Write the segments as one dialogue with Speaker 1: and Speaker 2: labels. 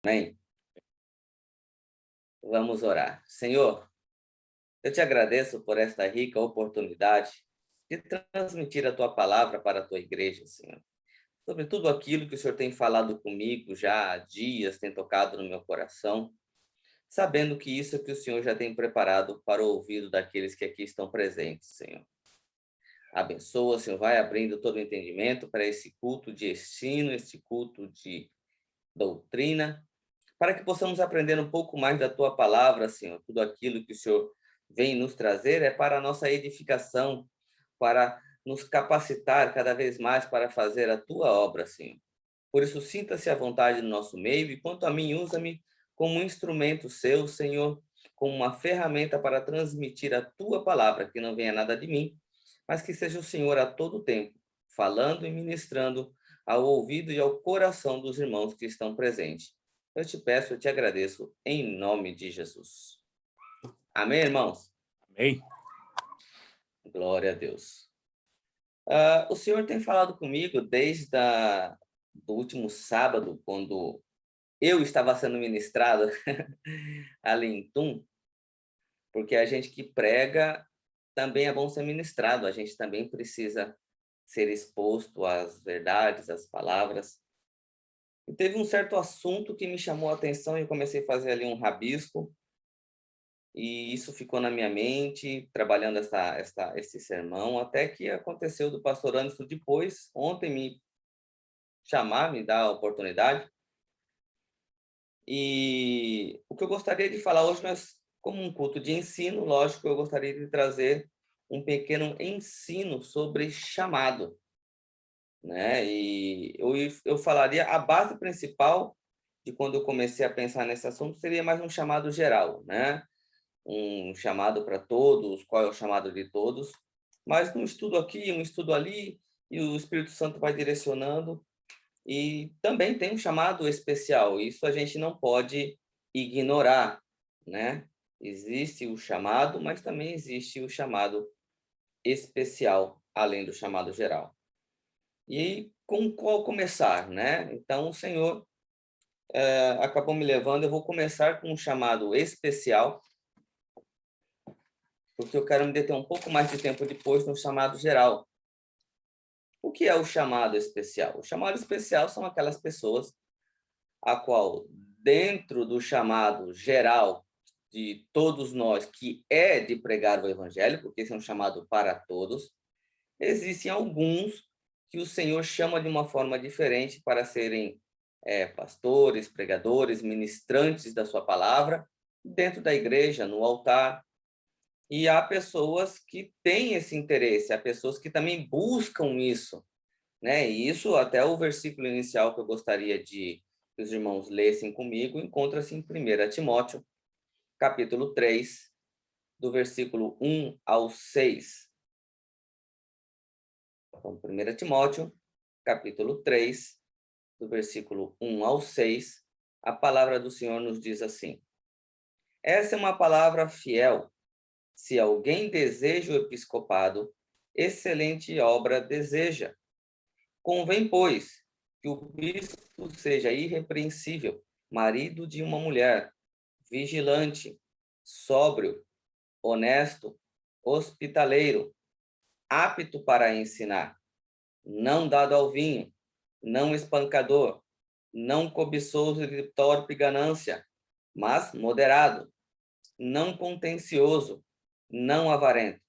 Speaker 1: Amém? Vamos orar. Senhor, eu te agradeço por esta rica oportunidade de transmitir a tua palavra para a tua igreja, Senhor. Sobre tudo aquilo que o Senhor tem falado comigo já há dias, tem tocado no meu coração, sabendo que isso é que o Senhor já tem preparado para o ouvido daqueles que aqui estão presentes, Senhor. Abençoa, Senhor, vai abrindo todo o entendimento para esse culto de ensino, esse culto de doutrina, para que possamos aprender um pouco mais da tua palavra, Senhor. Tudo aquilo que o Senhor vem nos trazer é para a nossa edificação, para nos capacitar cada vez mais para fazer a tua obra, Senhor. Por isso, sinta-se à vontade no nosso meio e, quanto a mim, usa-me como um instrumento seu, Senhor, como uma ferramenta para transmitir a tua palavra, que não venha nada de mim, mas que seja o Senhor a todo tempo, falando e ministrando ao ouvido e ao coração dos irmãos que estão presentes. Eu te peço, eu te agradeço, em nome de Jesus. Amém, irmãos?
Speaker 2: Amém.
Speaker 1: Glória a Deus. O Senhor tem falado comigo desde do último sábado, quando eu estava sendo ministrado ali em Tum, porque a gente que prega também é bom ser ministrado, a gente também precisa ser exposto às verdades, às palavras. E teve um certo assunto que me chamou a atenção e eu comecei a fazer ali um rabisco, e isso ficou na minha mente, trabalhando esse sermão, até que aconteceu do pastor Anderson depois, ontem, me chamar, me dar a oportunidade. E o que eu gostaria de falar hoje, mas como um culto de ensino, lógico, eu gostaria de trazer um pequeno ensino sobre chamado, né? E eu falaria, a base principal de quando eu comecei a pensar nesse assunto seria mais um chamado geral, né? Um chamado para todos, qual é o chamado de todos, mas um estudo aqui, um estudo ali, e o Espírito Santo vai direcionando. E também tem um chamado especial, isso a gente não pode ignorar, né? Existe o chamado, mas também existe o chamado especial, além do chamado geral. E com qual começar, né? Então, o Senhor acabou me levando, eu vou começar com um chamado especial, porque eu quero me deter um pouco mais de tempo depois no chamado geral. O que é o chamado especial? O chamado especial são aquelas pessoas a qual, dentro do chamado geral de todos nós, que é de pregar o evangelho, porque esse é um chamado para todos, existem alguns que o Senhor chama de uma forma diferente para serem pastores, pregadores, ministrantes da sua palavra, dentro da igreja, no altar. E há pessoas que têm esse interesse, há pessoas que também buscam isso, né? E isso, até o versículo inicial que eu gostaria de que os irmãos lessem comigo, encontra-se em 1 Timóteo, capítulo 3, do versículo 1 ao 6. Então, 1 Timóteo, capítulo 3, do versículo 1 ao 6, a palavra do Senhor nos diz assim: essa é uma palavra fiel. Se alguém deseja o episcopado, excelente obra deseja. Convém, pois, que o bispo seja irrepreensível, marido de uma mulher, vigilante, sóbrio, honesto, hospitaleiro, apto para ensinar, não dado ao vinho, não espancador, não cobiçoso de torpe ganância, mas moderado, não contencioso, não avarento,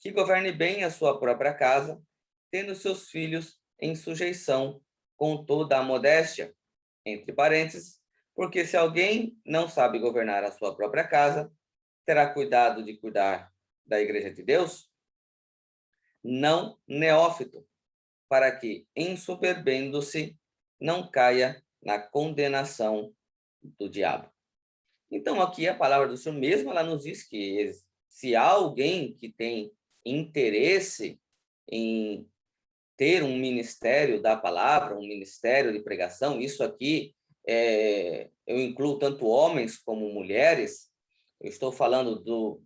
Speaker 1: que governe bem a sua própria casa, tendo seus filhos em sujeição, com toda a modéstia, entre parênteses, porque se alguém não sabe governar a sua própria casa, terá cuidado de cuidar da igreja de Deus? Não neófito, para que, ensoberbendo-se, não caia na condenação do diabo. Então, aqui a palavra do Senhor mesmo, ela nos diz que se há alguém que tem interesse em ter um ministério da palavra, um ministério de pregação, isso aqui eu incluo tanto homens como mulheres, eu estou falando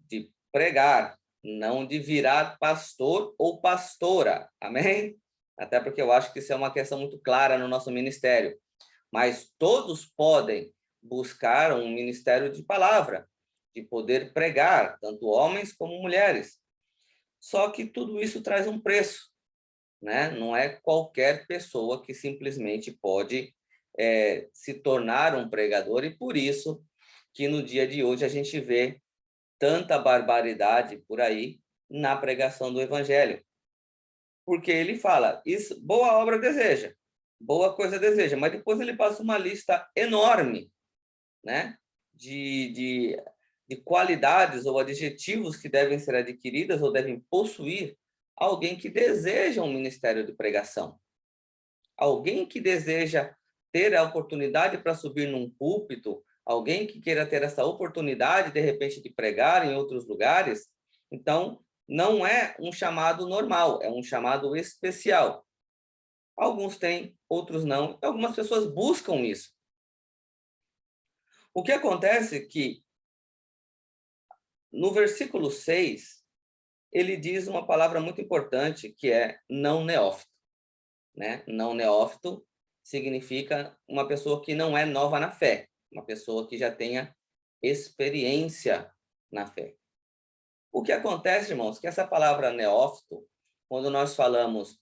Speaker 1: de pregar, não de virar pastor ou pastora, amém? Até porque eu acho que isso é uma questão muito clara no nosso ministério. mas todos podem buscar um ministério de palavra, de poder pregar, tanto homens como mulheres. Só que tudo isso traz um preço, né? Não é qualquer pessoa que simplesmente pode se tornar um pregador, e por isso que no dia de hoje a gente vê tanta barbaridade por aí na pregação do evangelho. Porque ele fala, isso, boa obra deseja, boa coisa deseja, mas depois ele passa uma lista enorme, né, de qualidades ou adjetivos que devem ser adquiridas ou devem possuir alguém que deseja um ministério de pregação. Alguém que deseja ter a oportunidade para subir num púlpito, alguém que queira ter essa oportunidade, de repente, de pregar em outros lugares. Então, não é um chamado normal, é um chamado especial. Alguns têm, outros não. Algumas pessoas buscam isso. O que acontece é que, no versículo 6, ele diz uma palavra muito importante, que é não neófito. Né? Não neófito significa uma pessoa que não é nova na fé, uma pessoa que já tenha experiência na fé. O que acontece, irmãos, que essa palavra neófito, quando nós falamos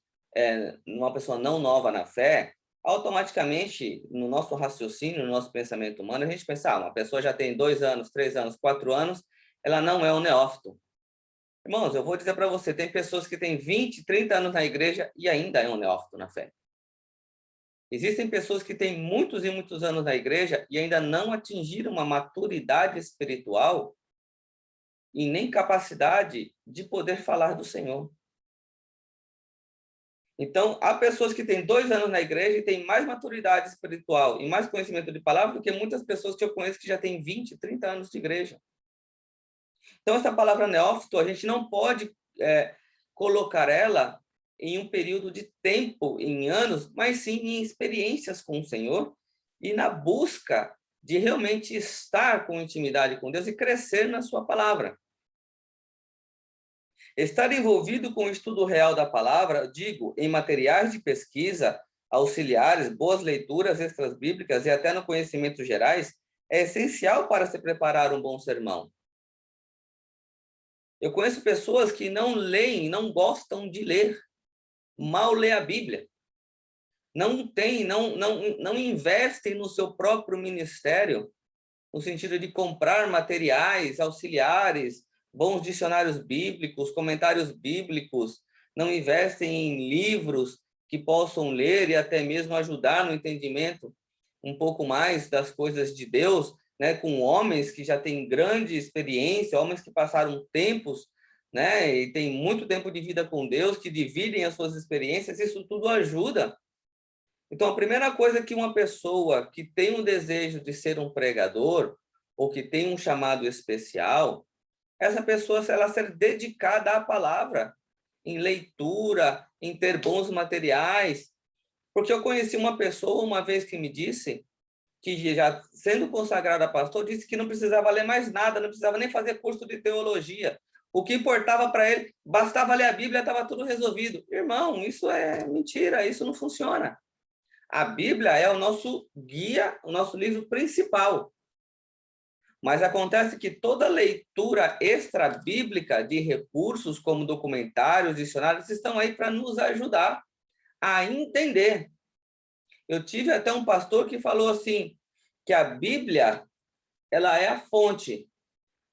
Speaker 1: numa pessoa não nova na fé, automaticamente, no nosso raciocínio, no nosso pensamento humano, a gente pensa, uma pessoa já tem 2 anos, 3 anos, 4 anos, ela não é um neófito. Irmãos, eu vou dizer para você, tem pessoas que têm 20, 30 anos na igreja e ainda é um neófito na fé. Existem pessoas que têm muitos e muitos anos na igreja e ainda não atingiram uma maturidade espiritual e nem capacidade de poder falar do Senhor. Então, há pessoas que têm 2 anos na igreja e têm mais maturidade espiritual e mais conhecimento de palavra do que muitas pessoas que eu conheço que já têm 20, 30 anos de igreja. Então, essa palavra neófito, a gente não pode colocar ela em um período de tempo, em anos, mas sim em experiências com o Senhor e na busca de realmente estar com intimidade com Deus e crescer na sua palavra. Estar envolvido com o estudo real da palavra, digo, em materiais de pesquisa, auxiliares, boas leituras extras bíblicas e até no conhecimento gerais, é essencial para se preparar um bom sermão. Eu conheço pessoas que não leem, não gostam de ler, mal lê a Bíblia. Não investem no seu próprio ministério, no sentido de comprar materiais auxiliares, bons dicionários bíblicos, comentários bíblicos, não investem em livros que possam ler e até mesmo ajudar no entendimento um pouco mais das coisas de Deus, né, com homens que já têm grande experiência, homens que passaram tempos, né, e têm muito tempo de vida com Deus, que dividem as suas experiências, isso tudo ajuda. Então, a primeira coisa que uma pessoa que tem um desejo de ser um pregador, ou que tem um chamado especial, essa pessoa, ela ser dedicada à palavra, em leitura, em ter bons materiais. Porque eu conheci uma pessoa uma vez que me disse que, já sendo consagrado a pastor, disse que não precisava ler mais nada, não precisava nem fazer curso de teologia. O que importava para ele, bastava ler a Bíblia, estava tudo resolvido. Irmão, isso é mentira, isso não funciona. A Bíblia é o nosso guia, o nosso livro principal. Mas acontece que toda leitura extra-bíblica de recursos como documentários, dicionários, estão aí para nos ajudar a entender. Eu tive até um pastor que falou assim, que a Bíblia, ela é a fonte,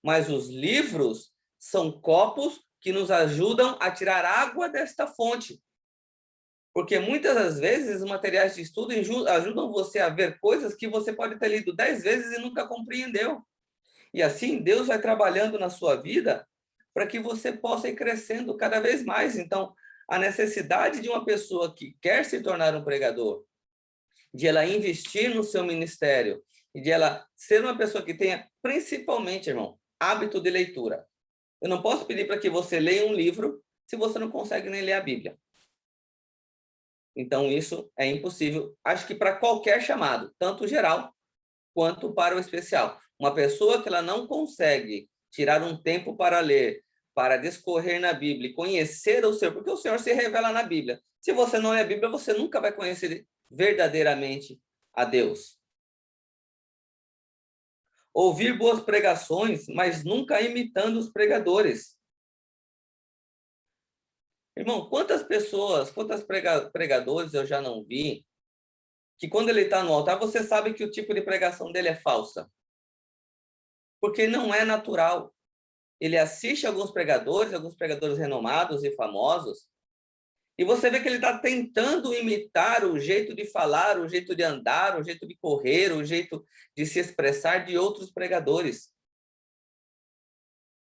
Speaker 1: mas os livros são copos que nos ajudam a tirar água desta fonte. Porque muitas das vezes os materiais de estudo ajudam você a ver coisas que você pode ter lido 10 vezes e nunca compreendeu. E assim, Deus vai trabalhando na sua vida para que você possa ir crescendo cada vez mais. Então, a necessidade de uma pessoa que quer se tornar um pregador, de ela investir no seu ministério e de ela ser uma pessoa que tenha, principalmente, irmão, hábito de leitura. Eu não posso pedir para que você leia um livro se você não consegue nem ler a Bíblia. Então, isso é impossível, acho que para qualquer chamado, tanto geral quanto para o especial. Uma pessoa que ela não consegue tirar um tempo para ler, para discorrer na Bíblia, conhecer o Senhor, porque o Senhor se revela na Bíblia. Se você não lê a Bíblia, você nunca vai conhecer verdadeiramente a Deus. Ouvir boas pregações, mas nunca imitando os pregadores. Irmão, quantas pessoas, quantos pregadores eu já não vi, que quando ele está no altar, você sabe que o tipo de pregação dele é falsa. Porque não é natural. Ele assiste alguns pregadores renomados e famosos, e você vê que ele está tentando imitar o jeito de falar, o jeito de andar, o jeito de correr, o jeito de se expressar de outros pregadores.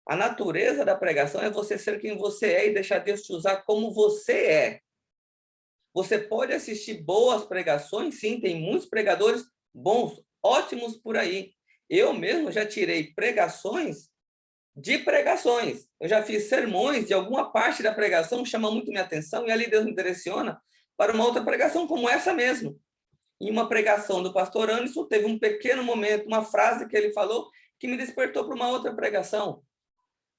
Speaker 1: A natureza da pregação é você ser quem você é e deixar Deus te usar como você é. Você pode assistir boas pregações, sim, tem muitos pregadores bons, ótimos por aí. Eu mesmo já tirei pregações de pregações. Eu já fiz sermões de alguma parte da pregação que chama muito minha atenção e ali Deus me direciona para uma outra pregação como essa mesmo. Em uma pregação do pastor Anderson, teve um pequeno momento, uma frase que ele falou que me despertou para uma outra pregação.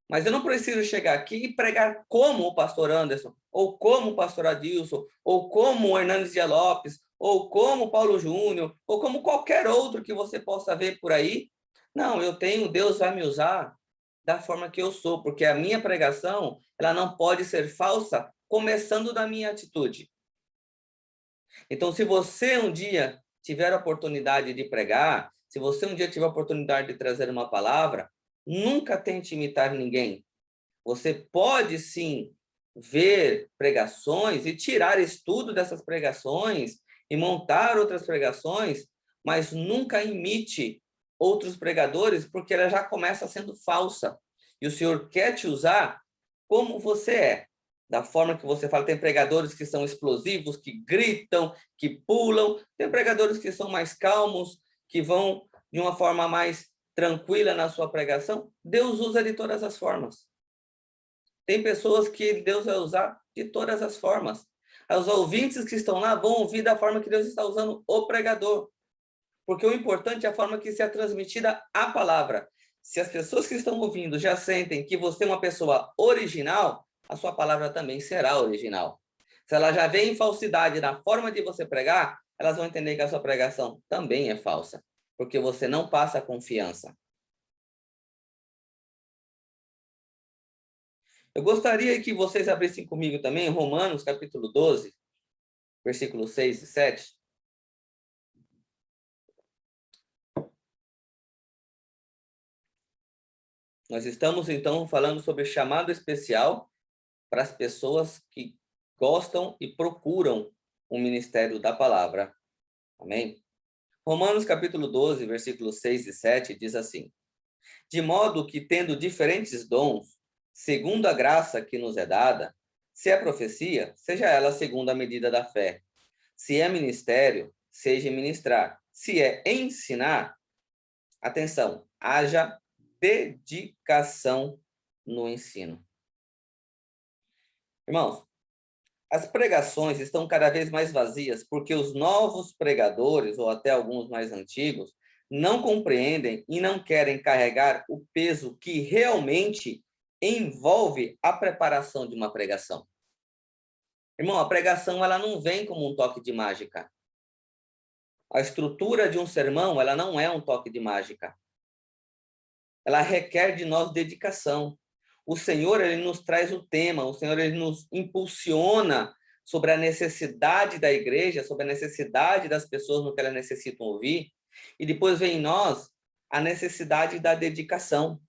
Speaker 1: Mas eu não preciso chegar aqui e pregar como o pastor Anderson, ou como o pastor Adilson, ou como o Hernandes Dias Lopes, ou como o Paulo Júnior, ou como qualquer outro que você possa ver por aí. Não, eu tenho, Deus vai me usar da forma que eu sou, porque a minha pregação, ela não pode ser falsa, começando da minha atitude. Então, se você um dia tiver a oportunidade de pregar, se você um dia tiver a oportunidade de trazer uma palavra, nunca tente imitar ninguém. Você pode, sim, ver pregações e tirar estudo dessas pregações e montar outras pregações, mas nunca imite outros pregadores, porque ela já começa sendo falsa. E o Senhor quer te usar como você é, da forma que você fala. Tem pregadores que são explosivos, que gritam, que pulam. Tem pregadores que são mais calmos, que vão de uma forma mais tranquila na sua pregação. Deus usa de todas as formas. Tem pessoas que Deus vai usar de todas as formas. Os ouvintes que estão lá vão ouvir da forma que Deus está usando o pregador. Porque o importante é a forma que se é transmitida a palavra. Se as pessoas que estão ouvindo já sentem que você é uma pessoa original, a sua palavra também será original. Se ela já vê em falsidade na forma de você pregar, elas vão entender que a sua pregação também é falsa. Porque você não passa confiança. Eu gostaria que vocês abrissem comigo também Romanos, capítulo 12, versículos 6 e 7. Nós estamos, então, falando sobre chamado especial para as pessoas que gostam e procuram o ministério da palavra. Amém? Romanos, capítulo 12, versículos 6 e 7, diz assim: De modo que, tendo diferentes dons, segundo a graça que nos é dada, se é profecia, seja ela segundo a medida da fé. Se é ministério, seja ministrar. Se é ensinar, atenção, haja dedicação no ensino. Irmãos, as pregações estão cada vez mais vazias porque os novos pregadores, ou até alguns mais antigos, não compreendem e não querem carregar o peso que realmente envolve a preparação de uma pregação. Irmão, a pregação ela não vem como um toque de mágica. A estrutura de um sermão, ela não é um toque de mágica. Ela requer de nós dedicação. O Senhor, ele nos traz o tema, o Senhor, ele nos impulsiona sobre a necessidade da igreja, sobre a necessidade das pessoas no que elas necessitam ouvir, e depois vem em nós a necessidade da dedicação,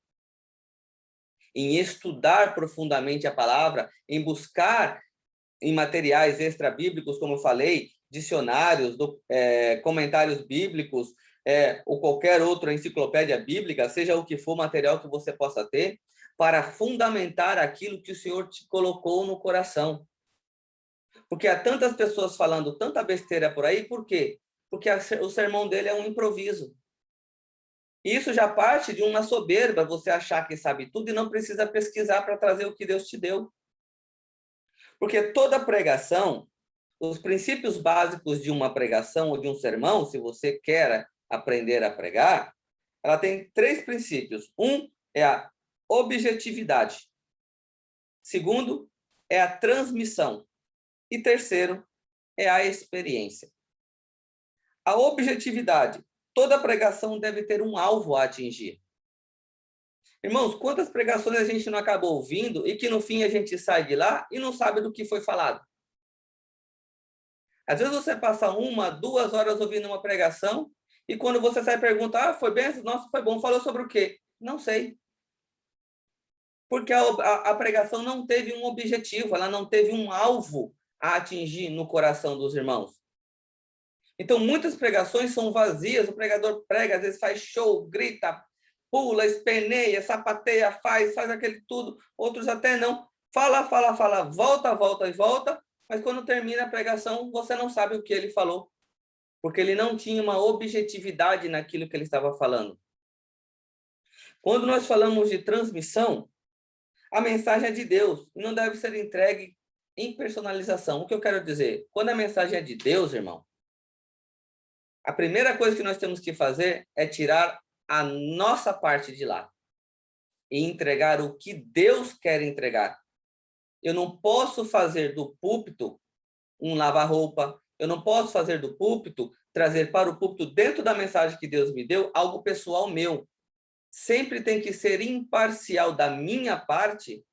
Speaker 1: em estudar profundamente a palavra, em buscar em materiais extra-bíblicos, como eu falei, dicionários, comentários bíblicos, ou qualquer outra enciclopédia bíblica, seja o que for material que você possa ter, para fundamentar aquilo que o Senhor te colocou no coração. Porque há tantas pessoas falando tanta besteira por aí, por quê? Porque o sermão dele é um improviso. Isso já parte de uma soberba, você achar que sabe tudo e não precisa pesquisar para trazer o que Deus te deu. Porque toda pregação, os princípios básicos de uma pregação ou de um sermão, se você quer aprender a pregar, ela tem 3 princípios. Um é a objetividade. Segundo, é a transmissão. E terceiro, é a experiência. A objetividade. Toda pregação deve ter um alvo a atingir. Irmãos, quantas pregações a gente não acaba ouvindo e que no fim a gente sai de lá e não sabe do que foi falado? Às vezes você passa 1, 2 horas ouvindo uma pregação e quando você sai e pergunta, foi bem? Nossa, foi bom. Falou sobre o quê? Não sei. Porque a pregação não teve um objetivo, ela não teve um alvo a atingir no coração dos irmãos. Então, muitas pregações são vazias, o pregador prega, às vezes faz show, grita, pula, esperneia, sapateia, faz aquele tudo, outros até não. Fala, volta e volta, mas quando termina a pregação, você não sabe o que ele falou, porque ele não tinha uma objetividade naquilo que ele estava falando. Quando nós falamos de transmissão, a mensagem é de Deus, e não deve ser entregue em personalização. O que eu quero dizer? Quando a mensagem é de Deus, irmão, a primeira coisa que nós temos que fazer é tirar a nossa parte de lá e entregar o que Deus quer entregar. Eu não posso fazer do púlpito um lava-roupa, eu não posso fazer do púlpito, trazer para o púlpito, dentro da mensagem que Deus me deu, algo pessoal meu. Sempre tem que ser imparcial da minha parte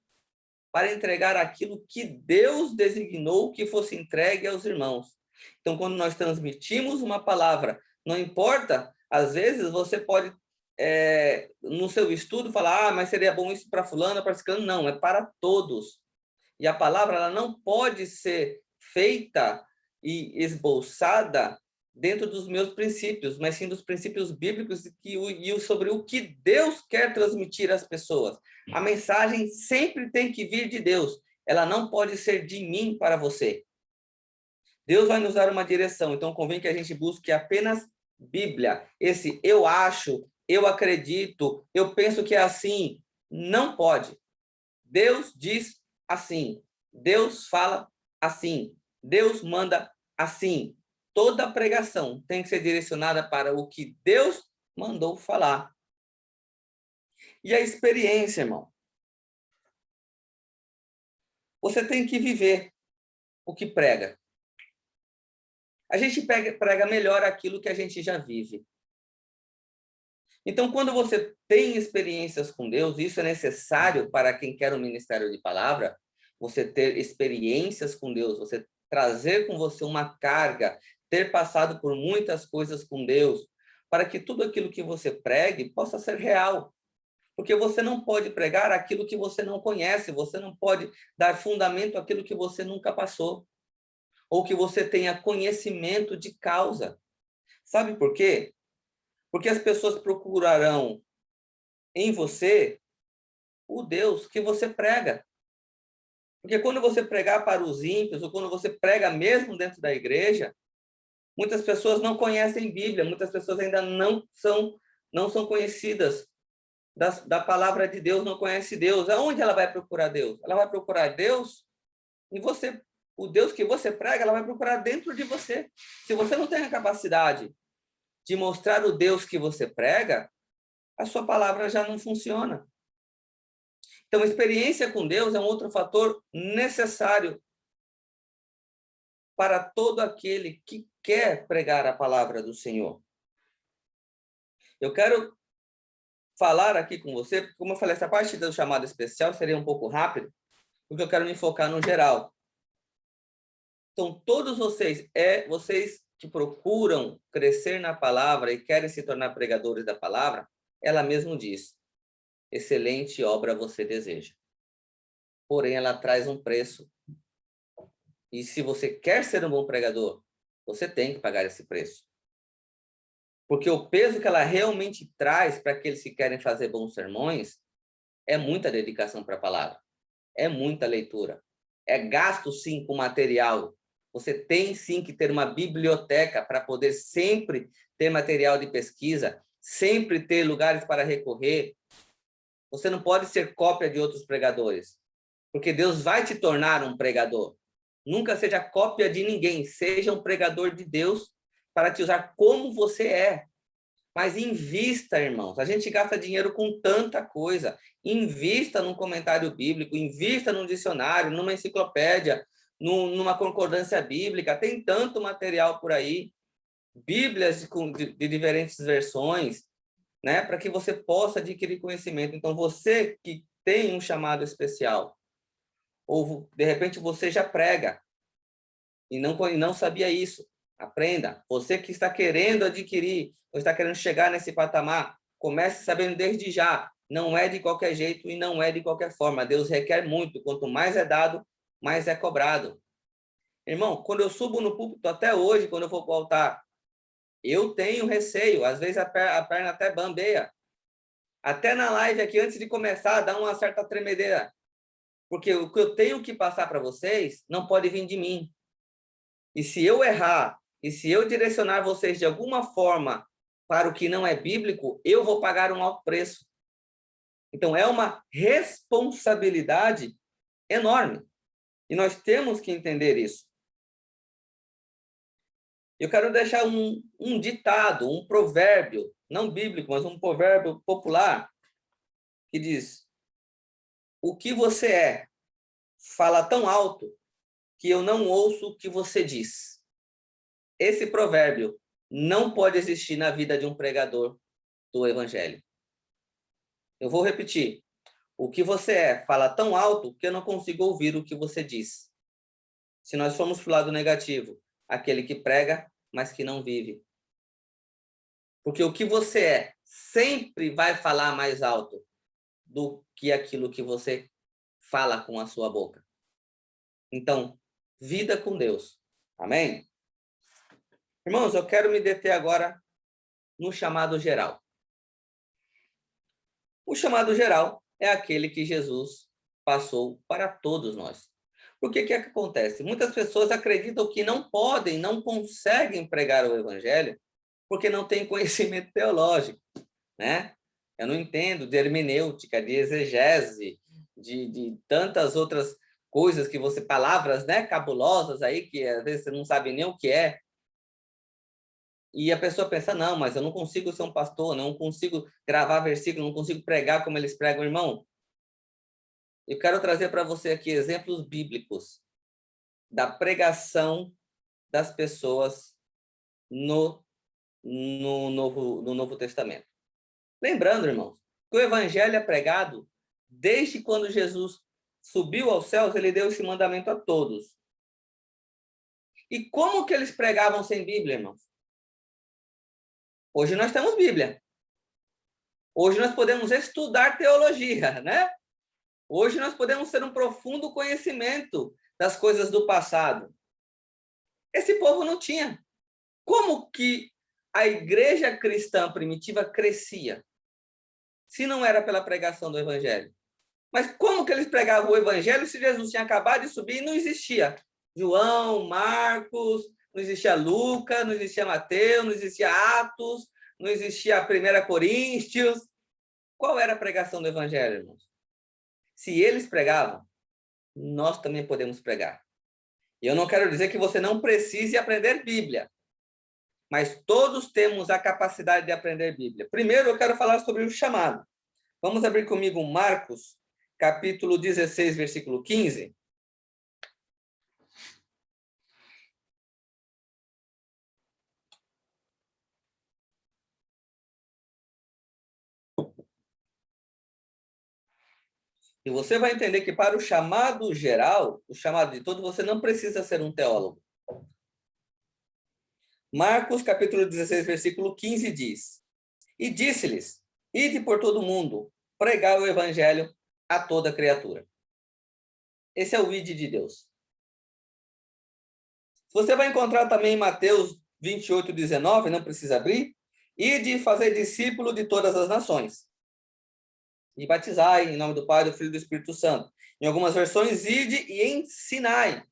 Speaker 1: para entregar aquilo que Deus designou que fosse entregue aos irmãos. Então, quando nós transmitimos uma palavra, não importa, às vezes você pode, no seu estudo, falar, mas seria bom isso para fulano, para ciclano. Não, é para todos. E a palavra ela não pode ser feita e esboçada dentro dos meus princípios, mas sim dos princípios bíblicos e sobre o que Deus quer transmitir às pessoas. A mensagem sempre tem que vir de Deus. Ela não pode ser de mim para você. Deus vai nos dar uma direção, então convém que a gente busque apenas Bíblia. Esse eu acho, eu acredito, eu penso que é assim. Não pode. Deus diz assim. Deus fala assim. Deus manda assim. Toda pregação tem que ser direcionada para o que Deus mandou falar. E a experiência, irmão. Você tem que viver o que prega. A gente prega melhor aquilo que a gente já vive. Então, quando você tem experiências com Deus, isso é necessário para quem quer um ministério de palavra, você ter experiências com Deus, você trazer com você uma carga, ter passado por muitas coisas com Deus, para que tudo aquilo que você pregue possa ser real. Porque você não pode pregar aquilo que você não conhece, você não pode dar fundamento àquilo que você nunca passou, ou que você tenha conhecimento de causa. Sabe por quê? Porque as pessoas procurarão em você o Deus que você prega. Porque quando você pregar para os ímpios, ou quando você prega mesmo dentro da igreja, muitas pessoas não conhecem Bíblia, muitas pessoas ainda não são conhecidas da palavra de Deus, não conhece Deus. Aonde ela vai procurar Deus? Ela vai procurar Deus em você. O Deus que você prega, ela vai procurar dentro de você. Se você não tem a capacidade de mostrar o Deus que você prega, a sua palavra já não funciona. Então, experiência com Deus é um outro fator necessário para todo aquele que quer pregar a palavra do Senhor. Eu quero falar aqui com você, porque, como eu falei, essa parte do chamado especial seria um pouco rápido, porque eu quero me focar no geral. Então, todos vocês que procuram crescer na palavra e querem se tornar pregadores da palavra, ela mesmo diz, excelente obra você deseja. Porém, ela traz um preço. E se você quer ser um bom pregador, você tem que pagar esse preço. Porque o peso que ela realmente traz para aqueles que querem fazer bons sermões é muita dedicação para a palavra. É muita leitura. É gasto, sim, com material. Você tem, sim, que ter uma biblioteca para poder sempre ter material de pesquisa, sempre ter lugares para recorrer. Você não pode ser cópia de outros pregadores, porque Deus vai te tornar um pregador. Nunca seja cópia de ninguém, seja um pregador de Deus para te usar como você é. Mas invista, irmãos. A gente gasta dinheiro com tanta coisa. Invista num comentário bíblico, invista num dicionário, numa enciclopédia, numa concordância bíblica. Tem tanto material por aí. Bíblias de diferentes versões, né? Para que você possa adquirir conhecimento. Então, você que tem um chamado especial, ou de repente você já prega e não sabia isso, aprenda. Você que está querendo adquirir, ou está querendo chegar nesse patamar, comece sabendo desde já. Não é de qualquer jeito e não é de qualquer forma. Deus requer muito. Quanto mais é dado, mais é cobrado. Irmão, quando eu subo no púlpito, até hoje, quando eu vou para o altar, eu tenho receio. Às vezes a perna até bambeia. Até na live aqui, antes de começar, dá uma certa tremedeira. Porque o que eu tenho que passar para vocês não pode vir de mim. E se eu errar, e se eu direcionar vocês de alguma forma para o que não é bíblico, eu vou pagar um alto preço. Então, é uma responsabilidade enorme. E nós temos que entender isso. Eu quero deixar um ditado, um provérbio, não bíblico, mas um provérbio popular, que diz: o que você é fala tão alto que eu não ouço o que você diz. Esse provérbio não pode existir na vida de um pregador do evangelho. Eu vou repetir. O que você é fala tão alto que eu não consigo ouvir o que você diz. Se nós formos para o lado negativo, aquele que prega, mas que não vive. Porque o que você é sempre vai falar mais alto do que aquilo que você fala com a sua boca. Então, vida com Deus. Amém? Irmãos, eu quero me deter agora no chamado geral. O chamado geral é aquele que Jesus passou para todos nós. Por que que acontece? Muitas pessoas acreditam que não podem, não conseguem pregar o evangelho porque não têm conhecimento teológico, né? Eu não entendo de hermenêutica, de exegese, de tantas outras coisas que você, palavras, né, cabulosas aí, que às vezes você não sabe nem o que é. E a pessoa pensa, não, mas eu não consigo ser um pastor, não consigo gravar versículo, não consigo pregar como eles pregam, irmão. Eu quero trazer para você aqui exemplos bíblicos da pregação das pessoas no Novo Testamento. Lembrando, irmãos, que o evangelho é pregado desde quando Jesus subiu aos céus, ele deu esse mandamento a todos. E como que eles pregavam sem Bíblia, irmãos? Hoje nós temos Bíblia. Hoje nós podemos estudar teologia, né? Hoje nós podemos ter um profundo conhecimento das coisas do passado. Esse povo não tinha. Como que a igreja cristã primitiva crescia? Se não era pela pregação do evangelho. Mas como que eles pregavam o evangelho se Jesus tinha acabado de subir e não existia João, Marcos, não existia Lucas, não existia Mateus, não existia Atos, não existia 1 Coríntios? Qual era a pregação do evangelho, irmãos? Se eles pregavam, nós também podemos pregar. E eu não quero dizer que você não precise aprender Bíblia, mas todos temos a capacidade de aprender Bíblia. Primeiro, eu quero falar sobre o chamado. Vamos abrir comigo Marcos, capítulo 16, versículo 15. E você vai entender que para o chamado geral, o chamado de todo, você não precisa ser um teólogo. Marcos, capítulo 16, versículo 15 diz: E disse-lhes, ide por todo o mundo, pregai o evangelho a toda criatura. Esse é o ide de Deus. Você vai encontrar também em Mateus 28, 19, não precisa abrir, ide fazer discípulo de todas as nações. E batizai em nome do Pai, do Filho e do Espírito Santo. Em algumas versões, ide e ensinai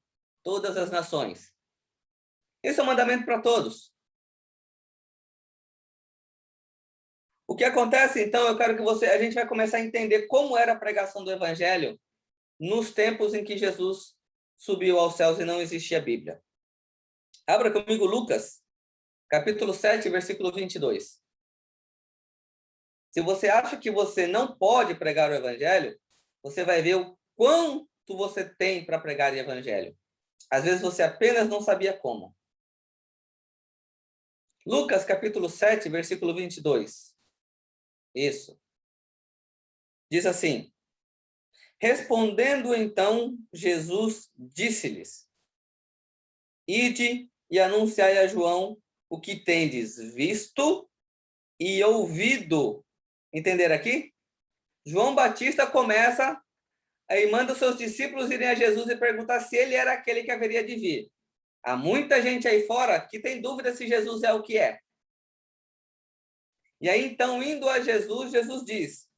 Speaker 1: todas as nações. Esse é um mandamento para todos. O que acontece, então, eu quero que a gente vai começar a entender como era a pregação do Evangelho nos tempos em que Jesus subiu aos céus e não existia Bíblia. Abra comigo Lucas, capítulo 7, versículo 22. Se você acha que você não pode pregar o Evangelho, você vai ver o quanto você tem para pregar o Evangelho. Às vezes você apenas não sabia como. Lucas, capítulo 7, versículo 22. Isso. Diz assim: respondendo então, Jesus disse-lhes: ide e anunciai a João o que tendes visto e ouvido. Entender aqui? João Batista começa, aí manda os seus discípulos irem a Jesus e perguntar se ele era aquele que haveria de vir. Há muita gente aí fora que tem dúvida se Jesus é o que é. E aí, então, indo a Jesus, Jesus diz: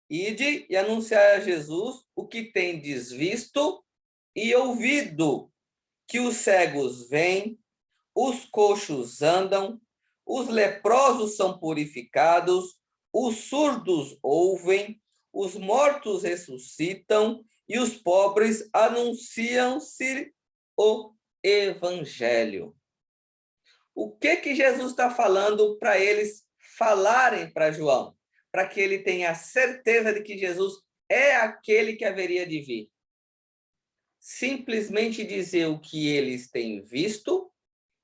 Speaker 1: ide e anunciai a Jesus o que tendes visto e ouvido, que os cegos veem, os coxos andam, os leprosos são purificados, os surdos ouvem, os mortos ressuscitam e os pobres anunciam-se o evangelho. O que Jesus está falando para eles falarem para João? Para que ele tenha certeza de que Jesus é aquele que haveria de vir. Simplesmente dizer o que eles têm visto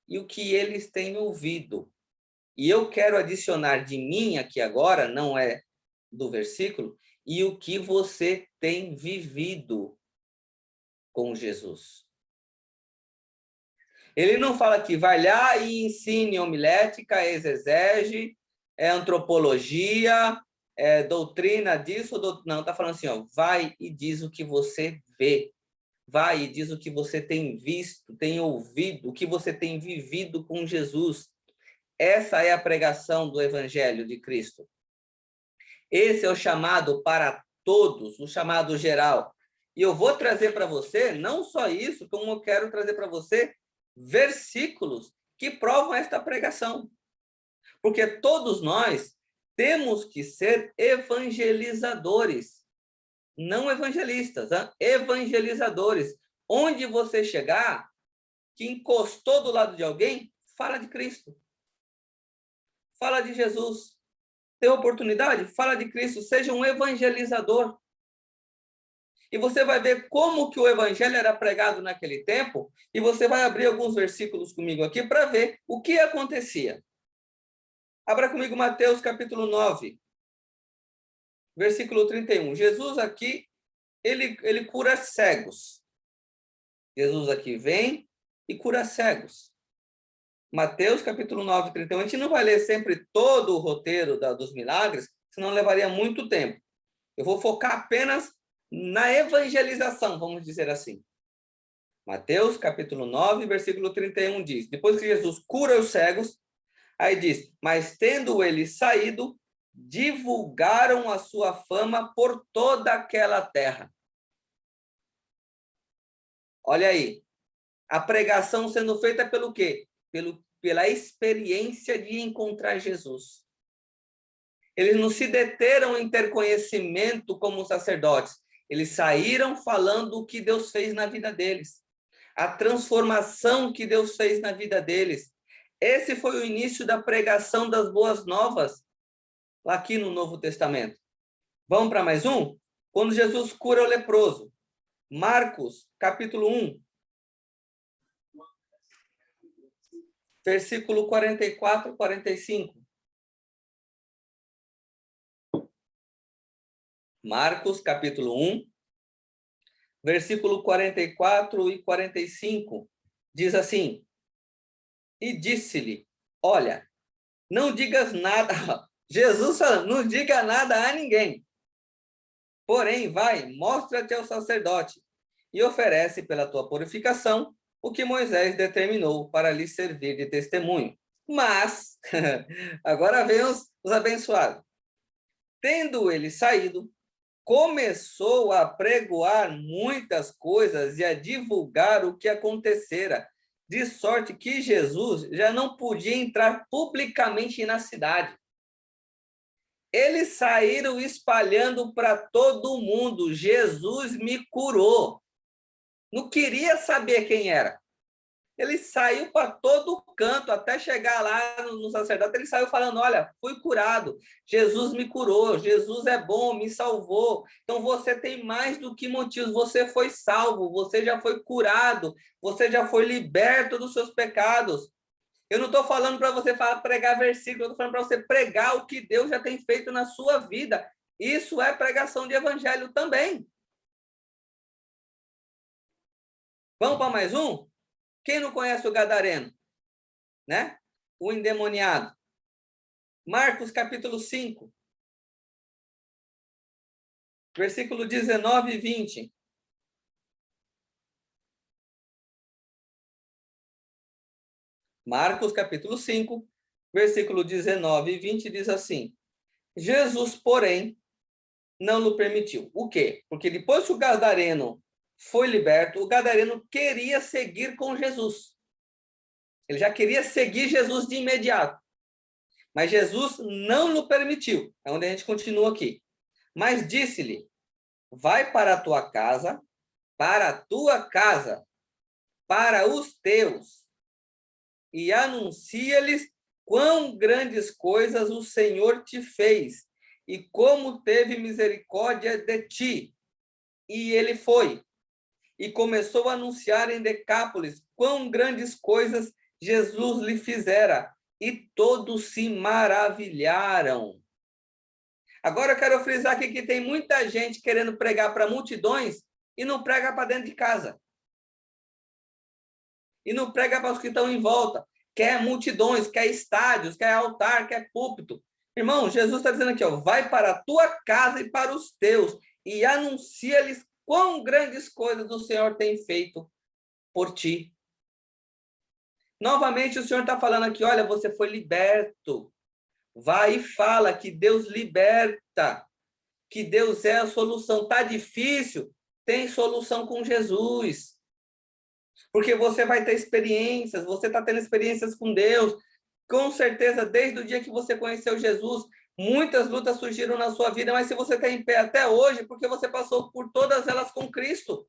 Speaker 1: e o que eles têm ouvido. E eu quero adicionar de mim aqui agora, não é do versículo, e o que você tem vivido com Jesus. Ele não fala que vai lá e ensine homilética, exegese, antropologia, doutrina disso, não, está falando assim, ó, vai e diz o que você vê. Vai e diz o que você tem visto, tem ouvido, o que você tem vivido com Jesus. Essa é a pregação do Evangelho de Cristo. Esse é o chamado para todos, o chamado geral. E eu vou trazer para você, não só isso, como eu quero trazer para você versículos que provam esta pregação. Porque todos nós temos que ser evangelizadores. Não evangelistas, evangelizadores. Onde você chegar, que encostou do lado de alguém, fala de Cristo. Fala de Jesus. Tem oportunidade? Fala de Cristo. Seja um evangelizador. E você vai ver como que o evangelho era pregado naquele tempo, e você vai abrir alguns versículos comigo aqui para ver o que acontecia. Abra comigo Mateus capítulo 9, versículo 31. Jesus aqui, ele cura cegos. Jesus aqui vem e cura cegos. Mateus capítulo 9, 31. A gente não vai ler sempre todo o roteiro dos milagres, senão levaria muito tempo. Eu vou focar apenas na evangelização, vamos dizer assim. Mateus capítulo 9, versículo 31 diz: depois que Jesus cura os cegos, aí diz: mas tendo ele saído, divulgaram a sua fama por toda aquela terra. Olha aí, a pregação sendo feita pelo quê? Pela experiência de encontrar Jesus. Eles não se deteram em ter conhecimento como sacerdotes. Eles saíram falando o que Deus fez na vida deles. A transformação que Deus fez na vida deles. Esse foi o início da pregação das boas novas, lá aqui no Novo Testamento. Vamos para mais um? Quando Jesus cura o leproso. Marcos, capítulo 1. Versículo 44 e 45. Marcos, capítulo 1, versículo 44 e 45. Diz assim: e disse-lhe, olha, não digas nada, Jesus falando, não diga nada a ninguém. Porém, vai, mostra-te ao sacerdote e oferece pela tua purificação o que Moisés determinou para lhe servir de testemunho. Mas, agora vem os abençoados. Tendo ele saído, começou a pregoar muitas coisas e a divulgar o que acontecera, de sorte que Jesus já não podia entrar publicamente na cidade. Eles saíram espalhando para todo mundo: Jesus me curou. Não queria saber quem era. Ele saiu para todo canto, até chegar lá no sacerdote, ele saiu falando: olha, fui curado, Jesus me curou, Jesus é bom, me salvou. Então você tem mais do que motivos, você foi salvo, você já foi curado, você já foi liberto dos seus pecados. Eu não estou falando para você pregar versículo, eu estou falando para você pregar o que Deus já tem feito na sua vida. Isso é pregação de evangelho também. Vamos para mais um? Quem não conhece o gadareno? Né? O endemoniado. Marcos capítulo 5. Versículo 19 e 20. Marcos capítulo 5, versículo 19 e 20 diz assim: Jesus, porém, não lhe permitiu. O quê? Porque depois que o gadareno foi liberto, o gadareno queria seguir com Jesus. Ele já queria seguir Jesus de imediato. Mas Jesus não lhe permitiu. É onde a gente continua aqui. Mas disse-lhe: vai para a tua casa, para os teus, e anuncia-lhes quão grandes coisas o Senhor te fez, e como teve misericórdia de ti. E ele foi, e começou a anunciar em Decápolis quão grandes coisas Jesus lhe fizera, e todos se maravilharam. Agora eu quero frisar aqui que tem muita gente querendo pregar para multidões e não prega para dentro de casa. E não prega para os que estão em volta. Quer multidões, quer estádios, quer altar, quer púlpito. Irmão, Jesus está dizendo aqui, ó, vai para a tua casa e para os teus e anuncia-lhes quão grandes coisas o Senhor tem feito por ti. Novamente, o Senhor está falando aqui, olha, você foi liberto. Vai e fala que Deus liberta, que Deus é a solução. Está difícil? Tem solução com Jesus. Porque você vai ter experiências, você está tendo experiências com Deus. Com certeza, desde o dia que você conheceu Jesus, muitas lutas surgiram na sua vida, mas se você está em pé até hoje, porque você passou por todas elas com Cristo.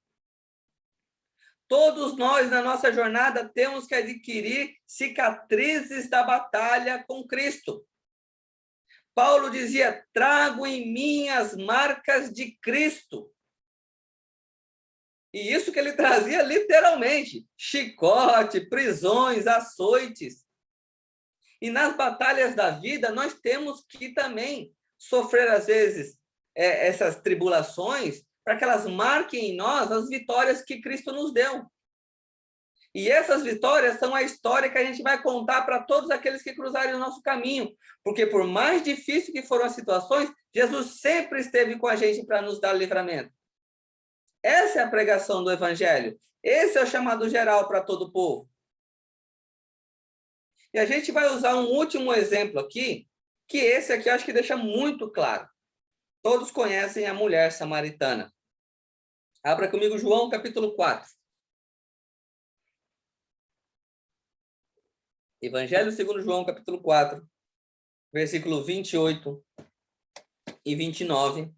Speaker 1: Todos nós, na nossa jornada, temos que adquirir cicatrizes da batalha com Cristo. Paulo dizia, trago em mim as marcas de Cristo. E isso que ele trazia literalmente, chicote, prisões, açoites. E nas batalhas da vida, nós temos que também sofrer, às vezes, essas tribulações, para que elas marquem em nós as vitórias que Cristo nos deu. E essas vitórias são a história que a gente vai contar para todos aqueles que cruzarem o nosso caminho. Porque por mais difícil que foram as situações, Jesus sempre esteve com a gente para nos dar livramento. Essa é a pregação do Evangelho. Esse é o chamado geral para todo o povo. E a gente vai usar um último exemplo aqui, que esse aqui eu acho que deixa muito claro. Todos conhecem a mulher samaritana. Abra comigo João capítulo 4. Evangelho segundo João capítulo 4, versículo 28 e 29.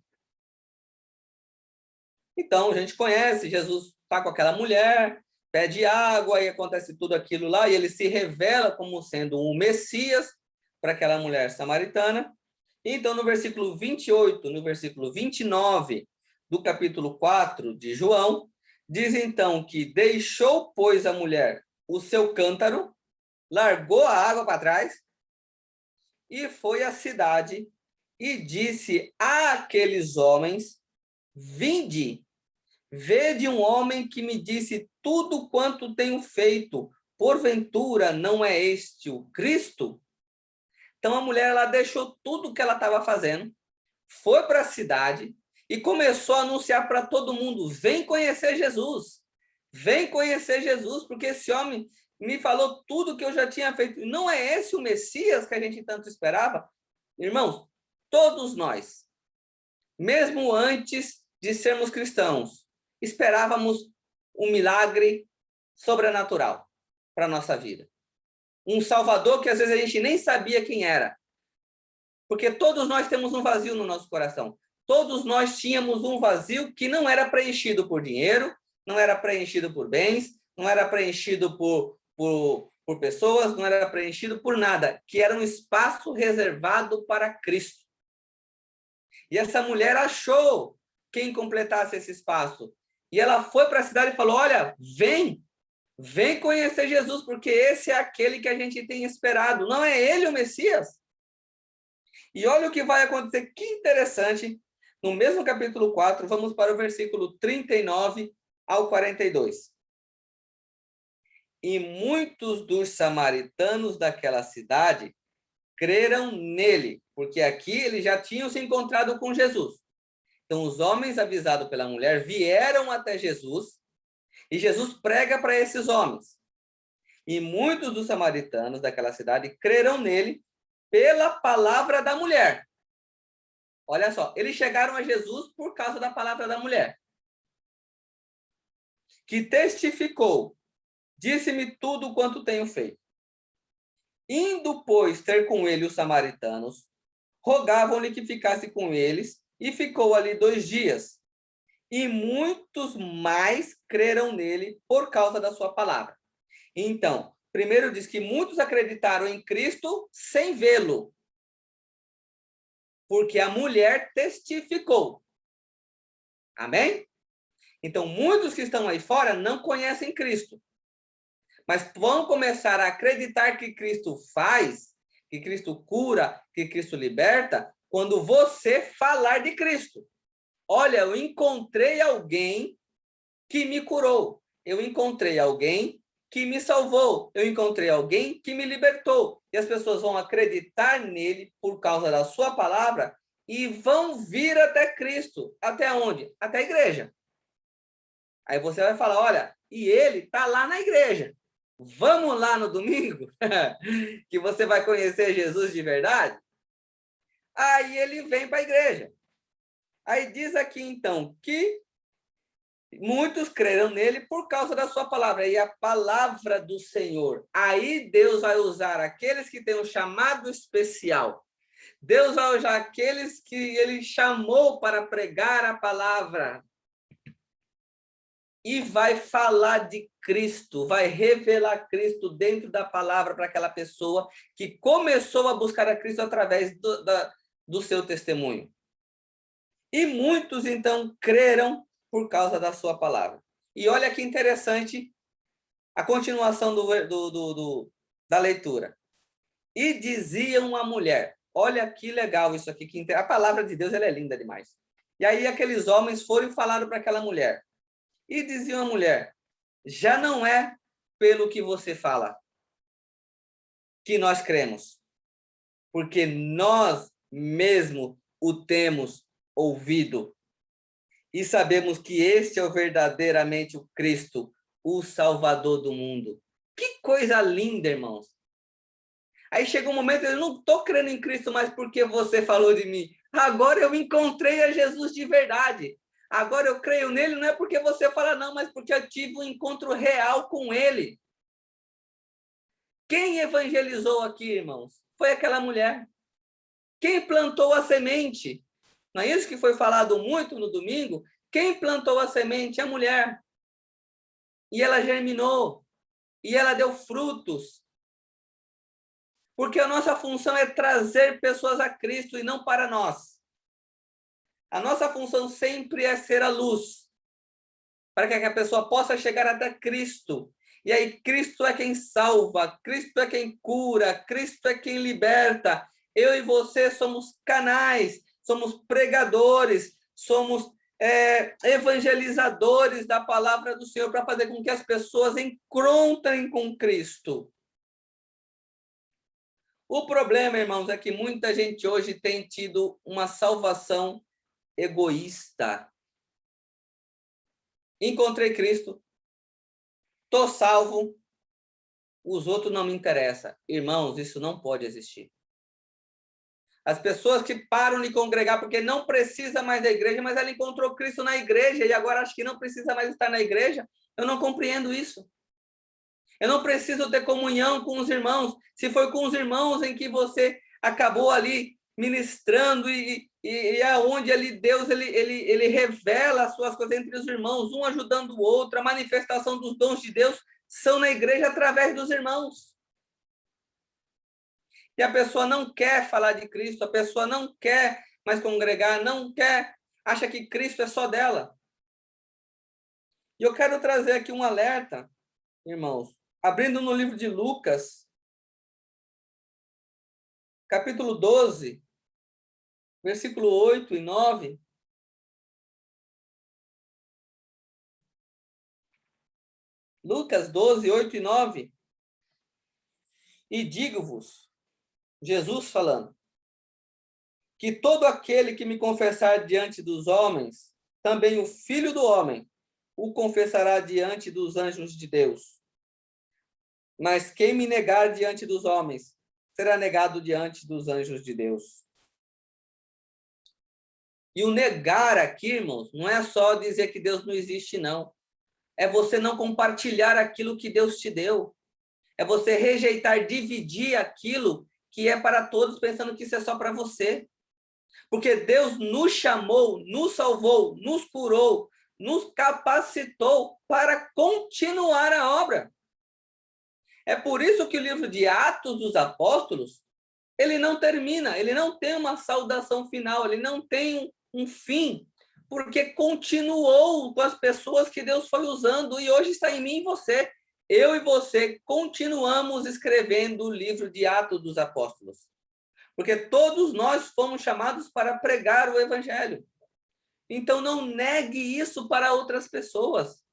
Speaker 1: Então, a gente conhece, Jesus está com aquela mulher, pede água, e acontece tudo aquilo lá, e ele se revela como sendo um Messias para aquela mulher samaritana. Então, no versículo 28, no versículo 29 do capítulo 4 de João, diz então que deixou, pois, a mulher o seu cântaro, largou a água para trás e foi à cidade e disse àqueles homens, vinde, vede um homem que me disse tudo quanto tenho feito. Porventura, não é este o Cristo? Então, a mulher ela deixou tudo o que ela estava fazendo, foi para a cidade e começou a anunciar para todo mundo, vem conhecer Jesus. Vem conhecer Jesus, porque esse homem me falou tudo que eu já tinha feito. Não é esse o Messias que a gente tanto esperava? Irmãos, todos nós, mesmo antes de sermos cristãos, esperávamos um milagre sobrenatural para a nossa vida. Um Salvador que às vezes a gente nem sabia quem era. Porque todos nós temos um vazio no nosso coração. Todos nós tínhamos um vazio que não era preenchido por dinheiro, não era preenchido por bens, não era preenchido por pessoas, não era preenchido por nada, que era um espaço reservado para Cristo. E essa mulher achou quem completasse esse espaço. E ela foi para a cidade e falou, olha, vem, Vem conhecer Jesus, porque esse é aquele que a gente tem esperado. Não é ele o Messias? E olha o que vai acontecer, que interessante. No mesmo capítulo 4, vamos para o versículo 39 ao 42. E muitos dos samaritanos daquela cidade creram nele, porque aqui eles já tinham se encontrado com Jesus. Então, os homens avisados pela mulher vieram até Jesus, e Jesus prega para esses homens. E muitos dos samaritanos daquela cidade creram nele pela palavra da mulher. Olha só, eles chegaram a Jesus por causa da palavra da mulher, que testificou: disse-me tudo quanto tenho feito. Indo, pois, ter com ele os samaritanos, rogavam-lhe que ficasse com eles, e ficou ali 2 dias. E muitos mais creram nele por causa da sua palavra. Então, primeiro diz que muitos acreditaram em Cristo sem vê-lo, porque a mulher testificou. Amém? Então, muitos que estão aí fora não conhecem Cristo, mas vão começar a acreditar que Cristo faz, que Cristo cura, que Cristo liberta, quando você falar de Cristo. Olha, eu encontrei alguém que me curou. Eu encontrei alguém que me salvou. Eu encontrei alguém que me libertou. E as pessoas vão acreditar nele por causa da sua palavra e vão vir até Cristo. Até onde? Até a igreja. Aí você vai falar, olha, e ele está lá na igreja. Vamos lá no domingo? Que você vai conhecer Jesus de verdade? Aí ele vem para a igreja. Aí diz aqui, então, que muitos creram nele por causa da sua palavra. E a palavra do Senhor. Aí Deus vai usar aqueles que têm um chamado especial. Deus vai usar aqueles que ele chamou para pregar a palavra. E vai falar de Cristo, vai revelar Cristo dentro da palavra para aquela pessoa que começou a buscar a Cristo através do seu testemunho. E muitos, então, creram por causa da sua palavra. E olha que interessante a continuação da leitura. E diziam a mulher, olha que legal isso aqui, que a palavra de Deus ela é linda demais. E aí aqueles homens foram e falaram para aquela mulher. E diziam a mulher, já não é pelo que você fala que nós cremos, porque nós mesmo o temos ouvido e sabemos que este é verdadeiramente o Cristo, o Salvador do mundo. Que coisa linda, irmãos. Aí chega um momento, eu não estou crendo em Cristo mais porque você falou de mim. Agora eu encontrei a Jesus de verdade. Agora eu creio nele, não é porque você fala não, mas porque eu tive um encontro real com ele. Quem evangelizou aqui, irmãos? Foi aquela mulher. Quem plantou a semente? Não é isso que foi falado muito no domingo? Quem plantou a semente? A mulher. E ela germinou. E ela deu frutos. Porque a nossa função é trazer pessoas a Cristo e não para nós. A nossa função sempre é ser a luz, para que a pessoa possa chegar até Cristo. E aí Cristo é quem salva, Cristo é quem cura, Cristo é quem liberta. Eu e você somos canais, somos pregadores, somos evangelizadores da palavra do Senhor para fazer com que as pessoas encontrem com Cristo. O problema, irmãos, é que muita gente hoje tem tido uma salvação egoísta. Encontrei Cristo, estou salvo, os outros não me interessam. Irmãos, isso não pode existir. As pessoas que param de congregar porque não precisa mais da igreja, mas ela encontrou Cristo na igreja e agora acho que não precisa mais estar na igreja. Eu não compreendo isso. Eu não preciso ter comunhão com os irmãos. Se foi com os irmãos em que você acabou ali ministrando e é onde ali Deus ele revela as suas coisas entre os irmãos, um ajudando o outro, a manifestação dos dons de Deus são na igreja através dos irmãos. E a pessoa não quer falar de Cristo, a pessoa não quer mais congregar, não quer, acha que Cristo é só dela. E eu quero trazer aqui um alerta. irmãos, abrindo no livro de Lucas, capítulo 12, versículo 8 e 9. Lucas 12, 8 e 9. E digo-vos, Jesus falando, que todo aquele que me confessar diante dos homens, também o Filho do Homem o confessará diante dos anjos de Deus. Mas quem me negar diante dos homens, será negado diante dos anjos de Deus. E o negar aqui, irmãos, não é só dizer que Deus não existe, não. É você não compartilhar aquilo que Deus te deu. É você rejeitar, dividir aquilo que é para todos, pensando que isso é só para você. Porque Deus nos chamou, nos salvou, nos curou, nos capacitou para continuar a obra. É por isso que o livro de Atos dos Apóstolos, ele não termina, ele não tem uma saudação final, ele não tem um fim, porque continuou com as pessoas que Deus foi usando e hoje está em mim e você. Eu e você continuamos escrevendo o livro de Atos dos Apóstolos. Porque todos nós fomos chamados para pregar o evangelho. Então não negue isso para outras pessoas.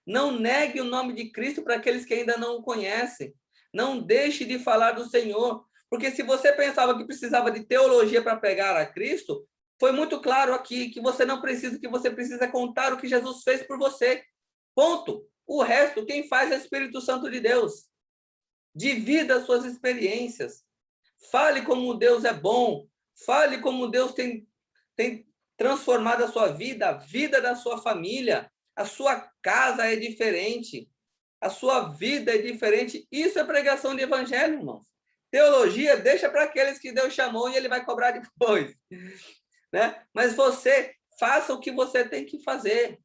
Speaker 1: Não negue o nome de Cristo para aqueles que ainda não o conhecem. Não deixe de falar do Senhor. Porque se você pensava que precisava de teologia para pregar a Cristo, foi muito claro aqui que você não precisa, que você precisa contar o que Jesus fez por você. Ponto. O resto, quem faz é o Espírito Santo de Deus. Divida as suas experiências. Fale como Deus é bom. Fale como Deus tem transformado a sua vida, a vida da sua família. A sua casa é diferente. A sua vida é diferente. Isso é pregação de evangelho, irmãos. Teologia deixa para aqueles que Deus chamou e ele vai cobrar depois. Né? Mas você faça o que você tem que fazer.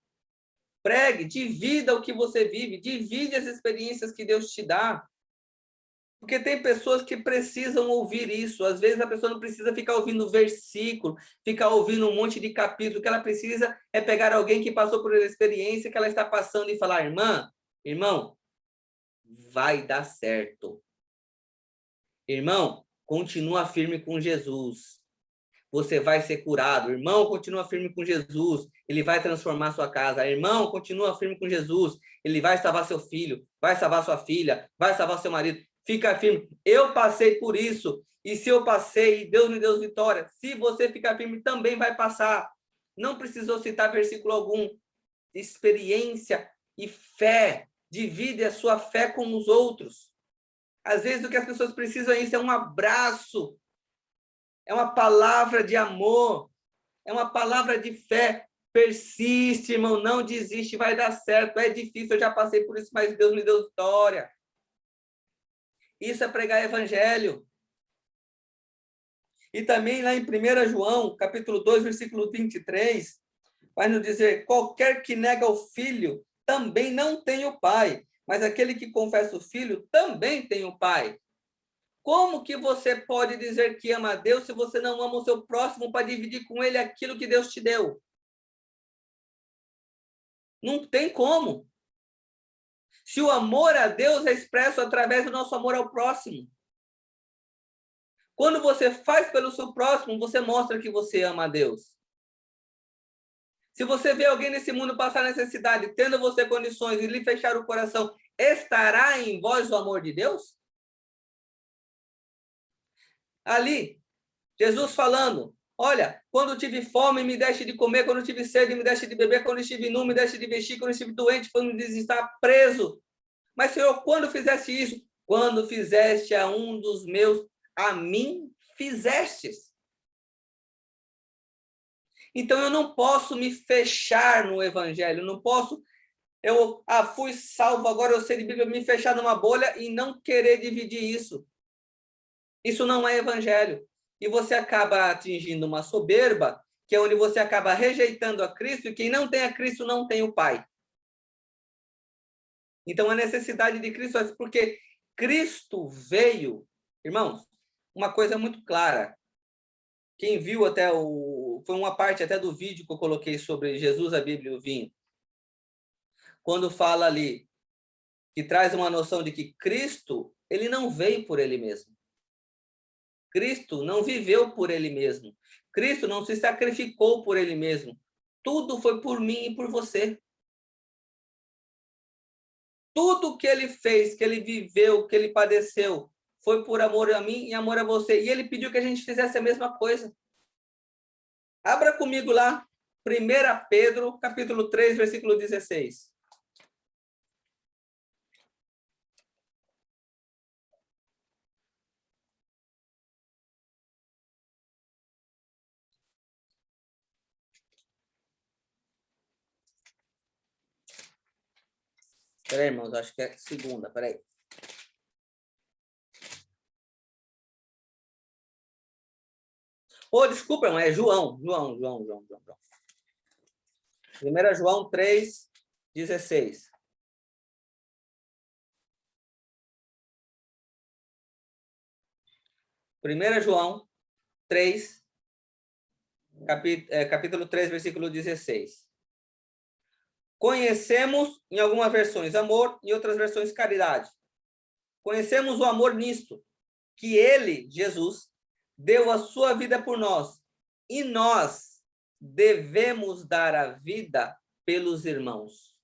Speaker 1: Pregue, divida o que você vive, divide as experiências que Deus te dá. Porque tem pessoas que precisam ouvir isso. Às vezes a pessoa não precisa ficar ouvindo versículo, ficar ouvindo um monte de capítulo. O que ela precisa é pegar alguém que passou por uma experiência que ela está passando e falar: irmã, irmão, vai dar certo. Irmão, continua firme com Jesus. Você vai ser curado. Irmão, continua firme com Jesus. Ele vai transformar sua casa. Irmão, continua firme com Jesus. Ele vai salvar seu filho, vai salvar sua filha, vai salvar seu marido. Fica firme. Eu passei por isso. E se eu passei, Deus me deu vitória. Se você ficar firme, também vai passar. Não precisou citar versículo algum. Experiência e fé. Divide a sua fé com os outros. Às vezes o que as pessoas precisam é isso, é um abraço. É uma palavra de amor. É uma palavra de fé. Persiste, irmão. Não desiste, vai dar certo. É difícil, eu já passei por isso, mas Deus me deu vitória. Isso é pregar evangelho. E também lá em 1 João, capítulo 2, versículo 23, vai nos dizer: qualquer que nega o filho também não tem o pai, mas aquele que confessa o filho também tem o pai. Como que você pode dizer que ama a Deus se você não ama o seu próximo para dividir com ele aquilo que Deus te deu? Não tem como. Se o amor a Deus é expresso através do nosso amor ao próximo. Quando você faz pelo seu próximo, você mostra que você ama a Deus. Se você vê alguém nesse mundo passar necessidade, tendo você condições e lhe fechar o coração, estará em vós o amor de Deus? Ali, Jesus falando: olha, quando tive fome, me deste de comer, quando tive sede, me deste de beber, quando estive nu, me deste de vestir, quando estive doente, quando me estar preso. Mas, Senhor, quando fizeste isso? Quando fizeste a um dos meus, a mim fizestes. Então, eu não posso me fechar no evangelho, não posso, fui salvo, agora eu sei de Bíblia, me fechar numa bolha e não querer dividir isso. Isso não é evangelho. E você acaba atingindo uma soberba, que é onde você acaba rejeitando a Cristo, e quem não tem a Cristo não tem o Pai. Então, a necessidade de Cristo é porque Cristo veio, irmãos, uma coisa muito clara. Quem viu até foi uma parte até do vídeo que eu coloquei sobre Jesus, a Bíblia e o vinho. Quando fala ali que traz uma noção de que Cristo, ele não veio por ele mesmo. Cristo não viveu por ele mesmo. Cristo não se sacrificou por ele mesmo. Tudo foi por mim e por você. Tudo que ele fez, que ele viveu, que ele padeceu, foi por amor a mim e amor a você. E ele pediu que a gente fizesse a mesma coisa. Abra comigo lá, 1 Pedro, capítulo 3, versículo 16. Peraí, irmãos, acho que é segunda, peraí. Desculpa, irmão, é João. 1 João 3, 16. Primeira João 3, capítulo 3, versículo 16. Conhecemos, em algumas versões, amor, em outras versões, caridade. Conhecemos o amor nisto, que ele, Jesus, deu a sua vida por nós, e nós devemos dar a vida pelos irmãos.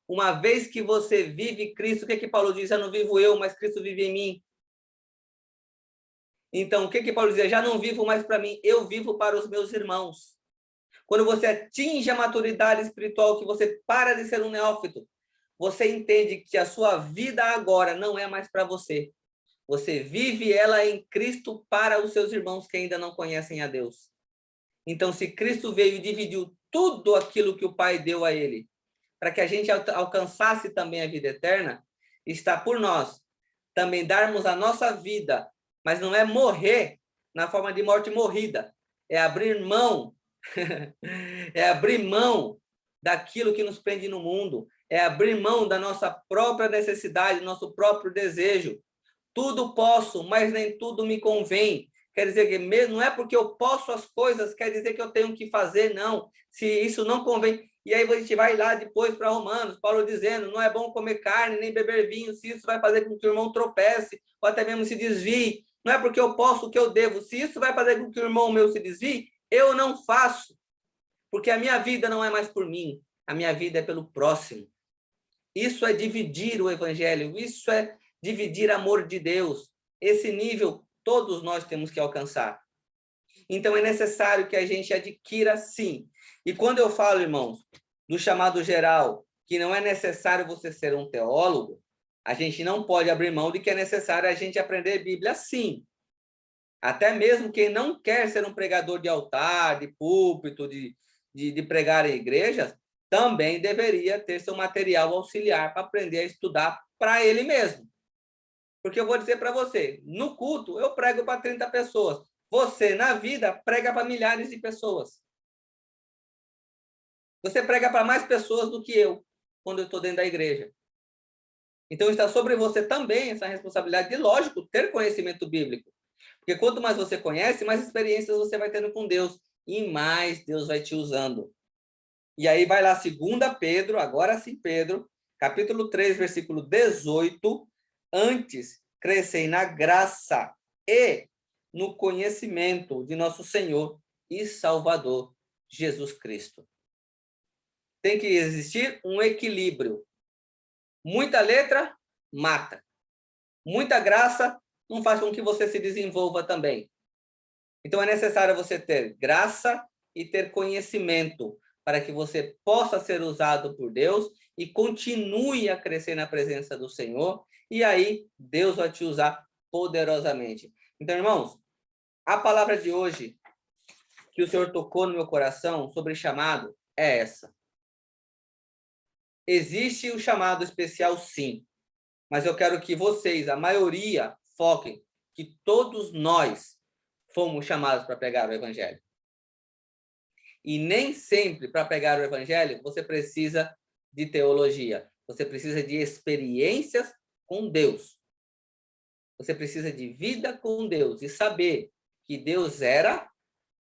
Speaker 1: Uma vez que você vive Cristo, o que Paulo diz? Já não vivo eu, mas Cristo vive em mim. Então, o que Paulo diz? Já não vivo mais para mim, eu vivo para os meus irmãos. Quando você atinge a maturidade espiritual, que você para de ser um neófito, você entende que a sua vida agora não é mais para você. Você vive ela em Cristo para os seus irmãos que ainda não conhecem a Deus. Então, se Cristo veio e dividiu tudo aquilo que o Pai deu a ele, para que a gente alcançasse também a vida eterna, está por nós também darmos a nossa vida, mas não é morrer na forma de morte morrida, é abrir mão, é abrir mão daquilo que nos prende no mundo, é abrir mão da nossa própria necessidade, nosso próprio desejo. Tudo posso, mas nem tudo me convém. Quer dizer que mesmo, não é porque eu posso as coisas, quer dizer que eu tenho que fazer, não. Se isso não convém. E aí a gente vai lá depois para Romanos, Paulo dizendo, não é bom comer carne, nem beber vinho, se isso vai fazer com que o irmão tropece, ou até mesmo se desvie. Não é porque eu posso o que eu devo. Se isso vai fazer com que o irmão meu se desvie, eu não faço. Porque a minha vida não é mais por mim, a minha vida é pelo próximo. Isso é dividir o evangelho, isso é dividir amor de Deus. Esse nível todos nós temos que alcançar. Então é necessário que a gente adquira sim. E quando eu falo, irmãos, do chamado geral, que não é necessário você ser um teólogo, a gente não pode abrir mão de que é necessário a gente aprender Bíblia sim. Até mesmo quem não quer ser um pregador de altar, de púlpito, de pregar em igrejas, também deveria ter seu material auxiliar para aprender a estudar para ele mesmo. Porque eu vou dizer para você, no culto eu prego para 30 pessoas. Você, na vida, prega para milhares de pessoas. Você prega para mais pessoas do que eu, quando eu estou dentro da igreja. Então, está sobre você também essa responsabilidade de, lógico, ter conhecimento bíblico. Porque quanto mais você conhece, mais experiências você vai tendo com Deus. E mais Deus vai te usando. E aí vai lá, 2 Pedro, agora sim Pedro, capítulo 3, versículo 18. Antes, crescei na graça e no conhecimento de nosso Senhor e Salvador, Jesus Cristo. Tem que existir um equilíbrio. Muita letra, mata. Muita graça, não faz com que você se desenvolva também. Então, é necessário você ter graça e ter conhecimento para que você possa ser usado por Deus e continue a crescer na presença do Senhor, e aí Deus vai te usar poderosamente. Então, irmãos, a palavra de hoje que o Senhor tocou no meu coração sobre chamado é essa. Existe o chamado especial, sim, mas eu quero que vocês, a maioria, foquem que todos nós fomos chamados para pregar o evangelho. E nem sempre, para pregar o evangelho, você precisa de teologia. Você precisa de experiências com Deus. Você precisa de vida com Deus e saber que Deus era,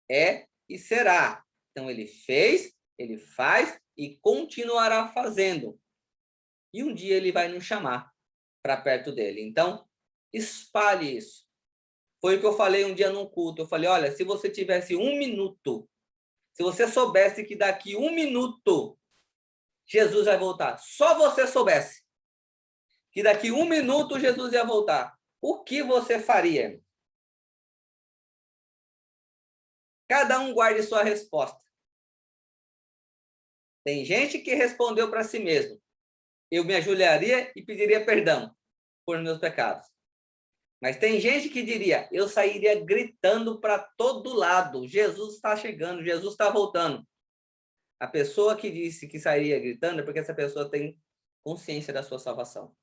Speaker 1: é e será. Então, ele fez, ele faz e continuará fazendo. e um dia ele vai nos chamar para perto dele. Então, espalhe isso. Foi o que eu falei um dia num culto. Eu falei, olha, se você tivesse 1 minuto, se você soubesse que daqui 1 minuto Jesus vai voltar, só você soubesse que daqui 1 minuto Jesus ia voltar, o que você faria? Cada um guarde sua resposta. Tem gente que respondeu para si mesmo. Eu me ajoelharia e pediria perdão por meus pecados. Mas tem gente que diria, eu sairia gritando para todo lado, Jesus está chegando, Jesus está voltando. A pessoa que disse que sairia gritando é porque essa pessoa tem consciência da sua salvação.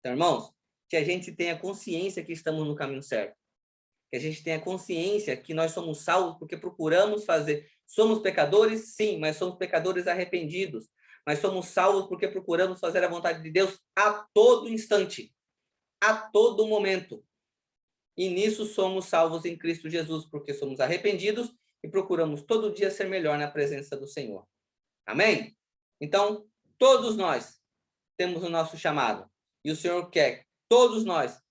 Speaker 1: Então, irmãos, que a gente tenha consciência que estamos no caminho certo. Que a gente tenha consciência que nós somos salvos porque procuramos fazer. Somos pecadores? Sim, mas somos pecadores arrependidos. Mas somos salvos porque procuramos fazer a vontade de Deus a todo instante, a todo momento. E nisso somos salvos em Cristo Jesus, porque somos arrependidos e procuramos todo dia ser melhor na presença do Senhor. Amém? Então, todos nós temos o nosso chamado. E o Senhor quer todos nós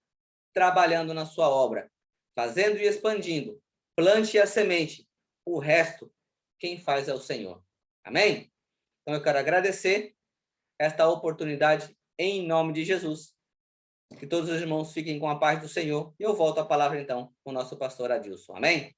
Speaker 1: trabalhando na sua obra, fazendo e expandindo. Plante a semente. O resto, quem faz é o Senhor. Amém? Então, eu quero agradecer esta oportunidade em nome de Jesus. Que todos os irmãos fiquem com a paz do Senhor. E eu volto a palavra, então, com o nosso pastor Adilson. Amém?